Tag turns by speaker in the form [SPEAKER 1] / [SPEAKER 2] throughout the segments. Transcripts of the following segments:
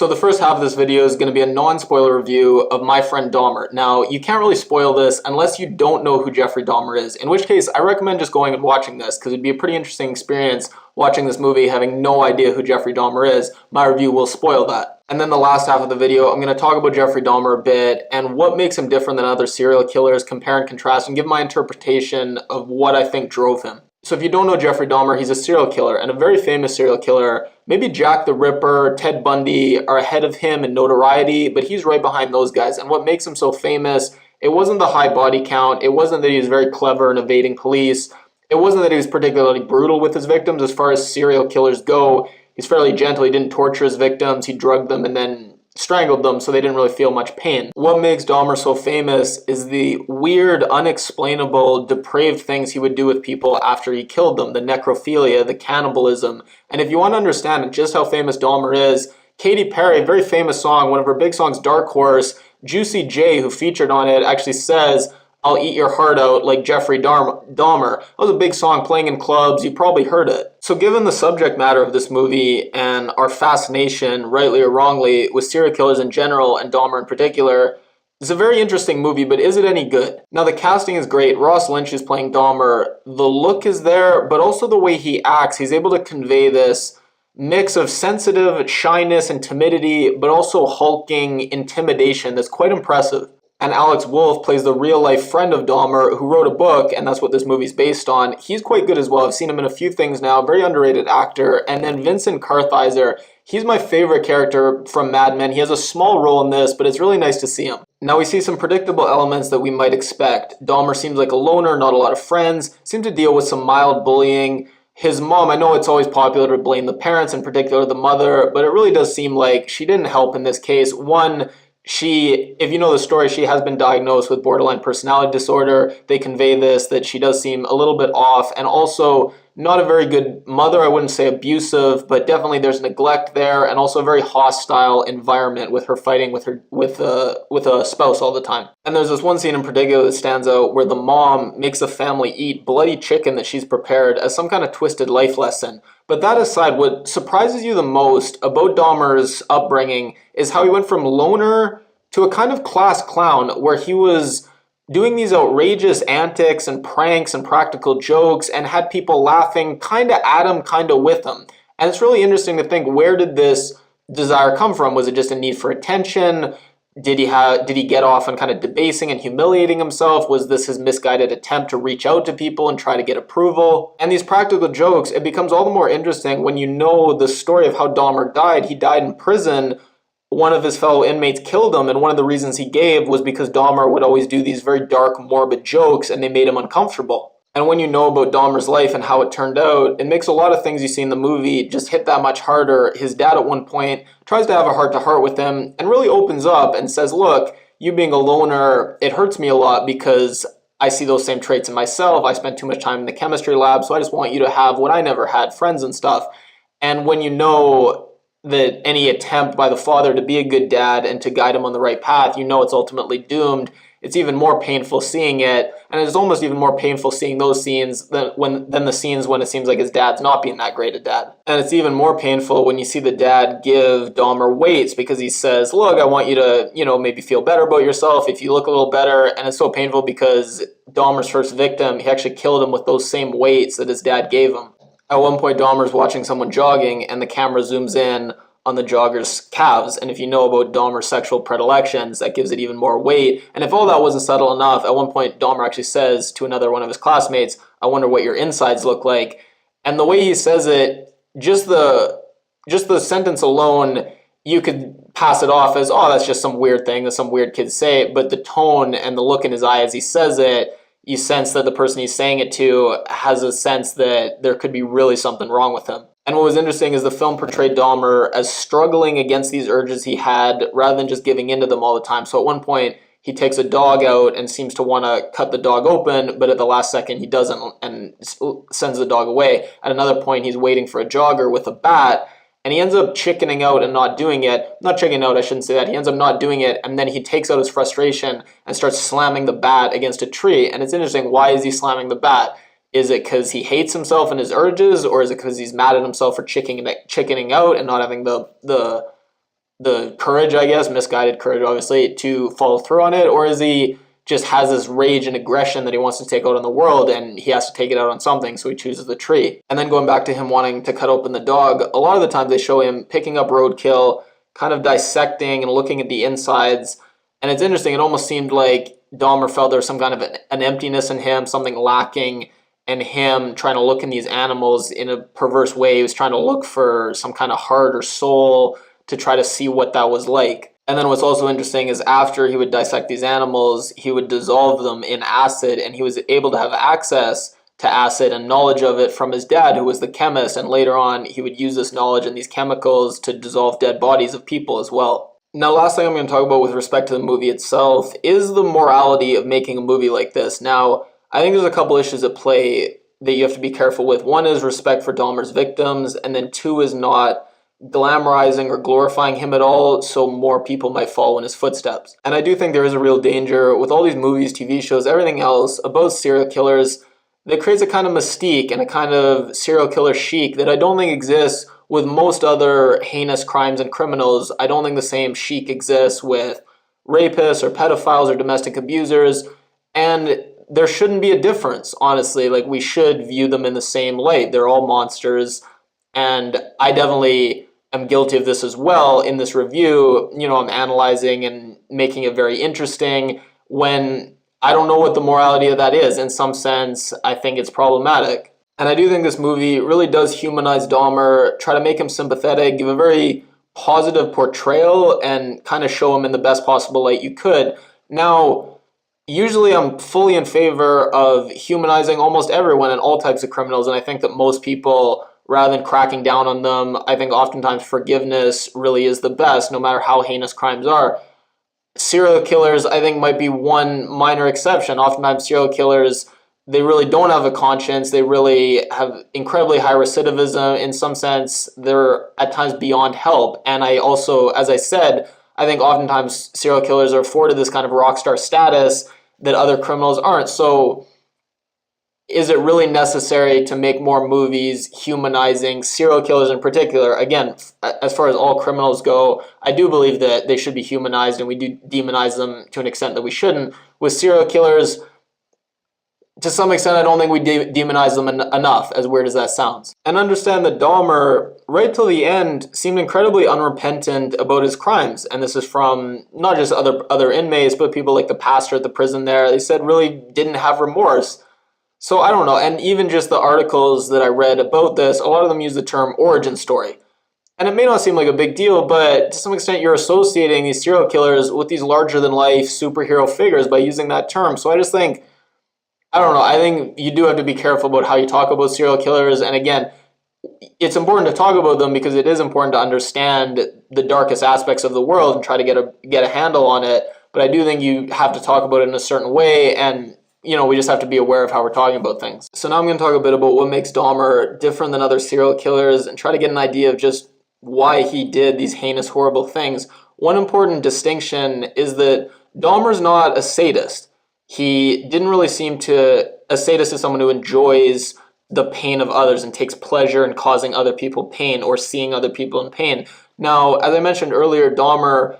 [SPEAKER 1] So the first half of this video is going to be a non-spoiler review of My Friend Dahmer. Now, you can't really spoil this unless you don't know who Jeffrey Dahmer is, in which case I recommend just going and watching this because it'd be a pretty interesting experience watching this movie having no idea who Jeffrey Dahmer is. My review will spoil that. And then the last half of the video, I'm going to talk about Jeffrey Dahmer a bit and what makes him different than other serial killers, compare and contrast, and give my interpretation of what I think drove him. So if you don't know Jeffrey Dahmer, he's a serial killer, and a very famous serial killer. Maybe Jack the Ripper, Ted Bundy are ahead of him in notoriety, but he's right behind those guys. And what makes him so famous, it wasn't the high body count, it wasn't that he was very clever in evading police, it wasn't that he was particularly brutal with his victims. As far as serial killers go, he's fairly gentle. He didn't torture his victims, he drugged them and then strangled them so they didn't really feel much pain. What makes Dahmer so famous is the weird, unexplainable, depraved things he would do with people after he killed them, the necrophilia, the cannibalism. And if you want to understand just how famous Dahmer is, Katy Perry, a very famous song, one of her big songs, Dark Horse, Juicy J, who featured on it, actually says, "I'll eat your heart out like Jeffrey Dahmer." That was a big song playing in clubs. You probably heard it. So given the subject matter of this movie and our fascination, rightly or wrongly, with serial killers in general and Dahmer in particular, it's a very interesting movie, but is it any good? Now, the casting is great. Ross Lynch is playing Dahmer. The look is there, but also the way he acts. He's able to convey this mix of sensitive shyness and timidity, but also hulking intimidation that's quite impressive. And Alex Wolff plays the real-life friend of Dahmer, who wrote a book, and that's what this movie's based on. He's quite good as well. I've seen him in a few things now. Very underrated actor. And then Vincent Kartheiser. He's my favorite character from Mad Men. He has a small role in this, but it's really nice to see him. Now we see some predictable elements that we might expect. Dahmer seems like a loner, not a lot of friends, seems to deal with some mild bullying. His mom, I know it's always popular to blame the parents, in particular the mother, but it really does seem like she didn't help in this case. One, if you know the story, she has been diagnosed with borderline personality disorder. They convey this, that she does seem a little bit off, and also not a very good mother. I wouldn't say abusive, but definitely there's neglect there, and also a very hostile environment with her fighting with a spouse all the time. And there's this one scene in particular that stands out where the mom makes the family eat bloody chicken that she's prepared as some kind of twisted life lesson. But that aside, what surprises you the most about Dahmer's upbringing is how he went from loner to a kind of class clown, where he was doing these outrageous antics and pranks and practical jokes and had people laughing kind of at him, kind of with him. And it's really interesting to think, where did this desire come from? Was it just a need for attention? Did he get off on kind of debasing and humiliating himself? Was this his misguided attempt to reach out to people and try to get approval? And these practical jokes, it becomes all the more interesting when you know the story of how Dahmer died. He died in prison. One of his fellow inmates killed him, and one of the reasons he gave was because Dahmer would always do these very dark, morbid jokes, and they made him uncomfortable. And when you know about Dahmer's life and how it turned out, it makes a lot of things you see in the movie just hit that much harder. His dad at one point tries to have a heart-to-heart with him and really opens up and says, "Look, you being a loner, it hurts me a lot because I see those same traits in myself. I spent too much time in the chemistry lab, so I just want you to have what I never had, friends and stuff." And when you know that any attempt by the father to be a good dad and to guide him on the right path, you know it's ultimately doomed. It's even more painful seeing it, and it's almost even more painful seeing those scenes than the scenes when it seems like his dad's not being that great a dad. And it's even more painful when you see the dad give Dahmer weights because he says, "Look, I want you to, maybe feel better about yourself if you look a little better." And it's so painful because Dahmer's first victim, he actually killed him with those same weights that his dad gave him. At one point, Dahmer's watching someone jogging, and the camera zooms in on the jogger's calves. And if you know about Dahmer's sexual predilections, that gives it even more weight. And if all that wasn't subtle enough, at one point, Dahmer actually says to another one of his classmates, "I wonder what your insides look like." And the way he says it, just the sentence alone, you could pass it off as, "Oh, that's just some weird thing that some weird kids say." But the tone and the look in his eye as he says it, you sense that the person he's saying it to has a sense that there could be really something wrong with him. And what was interesting is the film portrayed Dahmer as struggling against these urges he had rather than just giving into them all the time. So at one point, he takes a dog out and seems to want to cut the dog open, but at the last second he doesn't and sends the dog away. At another point, he's waiting for a jogger with a bat, and he ends up chickening out and not doing it. Not chickening out, I shouldn't say that. He ends up not doing it, and then he takes out his frustration and starts slamming the bat against a tree. And it's interesting, why is he slamming the bat? Is it because he hates himself and his urges, or is it because he's mad at himself for chickening out and not having the the courage, I guess, misguided courage, obviously, to follow through on it? Or is he just has this rage and aggression that he wants to take out on the world, and he has to take it out on something, so he chooses the tree? And then going back to him wanting to cut open the dog, a lot of the times they show him picking up roadkill, kind of dissecting and looking at the insides. And it's interesting, it almost seemed like Dahmer felt there was some kind of an emptiness in him, something lacking, and him trying to look in these animals in a perverse way. He was trying to look for some kind of heart or soul to try to see what that was like. And then what's also interesting is after he would dissect these animals, he would dissolve them in acid, and he was able to have access to acid and knowledge of it from his dad, who was the chemist, and later on he would use this knowledge and these chemicals to dissolve dead bodies of people as well. Now, last thing I'm going to talk about with respect to the movie itself is the morality of making a movie like this. Now, I think there's a couple issues at play that you have to be careful with. One is respect for Dahmer's victims, and then two is not glamorizing or glorifying him at all, so more people might follow in his footsteps. And I do think there is a real danger with all these movies, TV shows, everything else about serial killers that creates a kind of mystique and a kind of serial killer chic that I don't think exists with most other heinous crimes and criminals. I don't think the same chic exists with rapists or pedophiles or domestic abusers, and there shouldn't be a difference, honestly. Like, we should view them in the same light. They're all monsters, and I definitely am guilty of this as well in this review. You know, I'm analyzing and making it very interesting when I don't know what the morality of that is. In some sense, I think it's problematic. And I do think this movie really does humanize Dahmer, try to make him sympathetic, give a very positive portrayal, and kind of show him in the best possible light you could. Now, usually I'm fully in favor of humanizing almost everyone and all types of criminals, and I think that most people, rather than cracking down on them, I think oftentimes forgiveness really is the best, no matter how heinous crimes are. Serial killers, I think, might be one minor exception. Oftentimes serial killers, they really don't have a conscience. They really have incredibly high recidivism. In some sense, they're at times beyond help. And I also, as I said, I think oftentimes serial killers are afforded this kind of rock star status that other criminals aren't. So is it really necessary to make more movies humanizing serial killers in particular? Again, as far as all criminals go, I do believe that they should be humanized, and we do demonize them to an extent that we shouldn't. With serial killers, to some extent, I don't think we demonize them enough, as weird as that sounds. And understand that Dahmer, right till the end, seemed incredibly unrepentant about his crimes. And this is from not just other inmates, but people like the pastor at the prison there. They said really didn't have remorse. So I don't know, and even just the articles that I read about this, a lot of them use the term origin story. And it may not seem like a big deal, but to some extent you're associating these serial killers with these larger-than-life superhero figures by using that term. So I just think, I don't know, I think you do have to be careful about how you talk about serial killers. And again, it's important to talk about them because it is important to understand the darkest aspects of the world and try to get a handle on it. But I do think you have to talk about it in a certain way, and you know, we just have to be aware of how we're talking about things. So now I'm going to talk a bit about what makes Dahmer different than other serial killers and try to get an idea of just why he did these heinous, horrible things. One important distinction is that Dahmer's not a sadist. He didn't really seem to... A sadist is someone who enjoys the pain of others and takes pleasure in causing other people pain or seeing other people in pain. Now, as I mentioned earlier, Dahmer,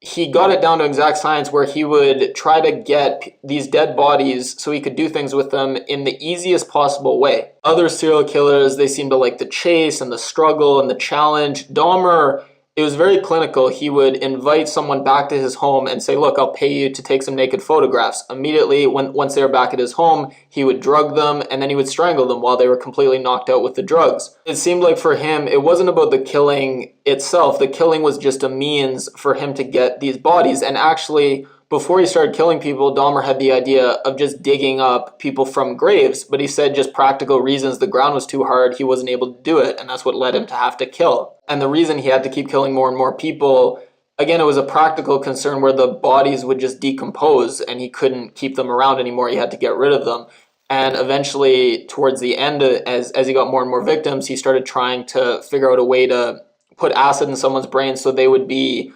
[SPEAKER 1] he got it down to exact science where he would try to get these dead bodies so he could do things with them in the easiest possible way. Other serial killers, they seem to like the chase and the struggle and the challenge. Dahmer, it was very clinical. He would invite someone back to his home and say, look, I'll pay you to take some naked photographs. Immediately, once they were back at his home, he would drug them and then he would strangle them while they were completely knocked out with the drugs. It seemed like for him, it wasn't about the killing itself. The killing was just a means for him to get these bodies. And actually, before he started killing people, Dahmer had the idea of just digging up people from graves, but he said just practical reasons, the ground was too hard, he wasn't able to do it, and that's what led him to have to kill. And the reason he had to keep killing more and more people, again, it was a practical concern where the bodies would just decompose and he couldn't keep them around anymore, he had to get rid of them. And eventually, towards the end, as he got more and more victims, he started trying to figure out a way to put acid in someone's brain so they would be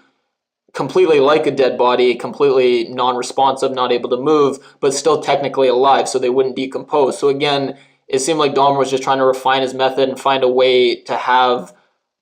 [SPEAKER 1] completely like a dead body, completely non-responsive, not able to move, but still technically alive, so they wouldn't decompose. So again, it seemed like Dahmer was just trying to refine his method and find a way to have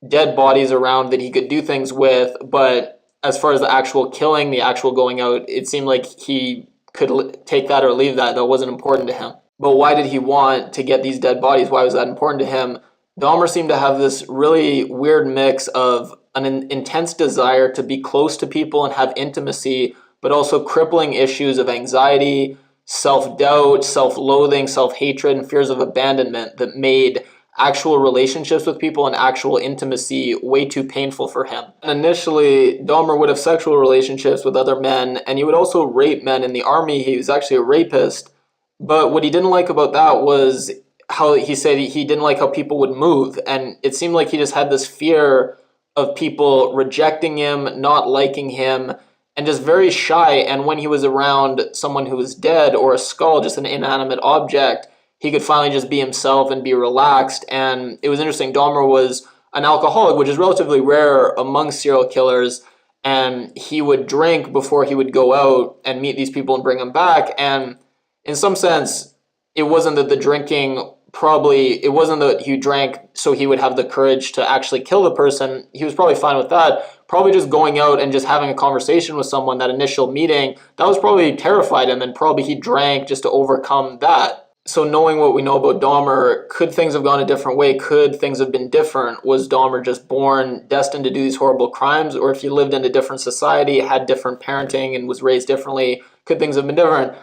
[SPEAKER 1] dead bodies around that he could do things with, but as far as the actual killing, the actual going out, it seemed like he could take that or leave that. That wasn't important to him. But why did he want to get these dead bodies? Why was that important to him? Dahmer seemed to have this really weird mix of an intense desire to be close to people and have intimacy, but also crippling issues of anxiety, self-doubt, self-loathing, self-hatred, and fears of abandonment that made actual relationships with people and actual intimacy way too painful for him. And initially, Dahmer would have sexual relationships with other men, and he would also rape men in the army. He was actually a rapist. But what he didn't like about that was how he said he didn't like how people would move. And it seemed like he just had this fear of people rejecting him, not liking him, and just very shy. And when he was around someone who was dead or a skull, just an inanimate object, he could finally just be himself and be relaxed. And it was interesting. Dahmer was an alcoholic, which is relatively rare among serial killers. And he would drink before he would go out and meet these people and bring them back. And in some sense, it wasn't that the drinking it wasn't that he drank so he would have the courage to actually kill the person. He was probably fine with that. Probably just going out and just having a conversation with someone, that initial meeting, that was probably terrified him, and probably he drank just to overcome that. So knowing what we know about Dahmer, could things have gone a different way? Could things have been different? Was Dahmer just born destined to do these horrible crimes? Or if he lived in a different society, had different parenting, and was raised differently, could things have been different?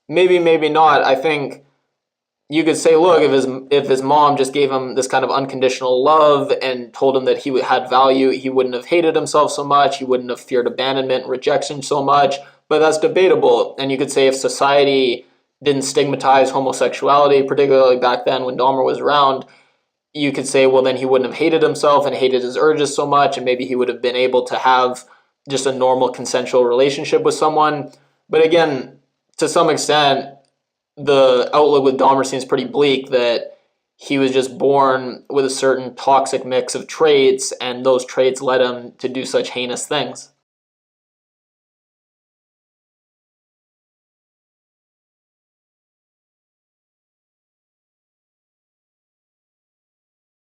[SPEAKER 1] Maybe, maybe not. I think you could say, look, if his mom just gave him this kind of unconditional love and told him that he had value, he wouldn't have hated himself so much. He wouldn't have feared abandonment, rejection so much. But that's debatable. And you could say if society didn't stigmatize homosexuality, particularly back then when Dahmer was around, you could say, well, then he wouldn't have hated himself and hated his urges so much, and maybe he would have been able to have just a normal consensual relationship with someone. But again, to some extent, the outlook with Dahmer seems pretty bleak, that he was just born with a certain toxic mix of traits, and those traits led him to do such heinous things.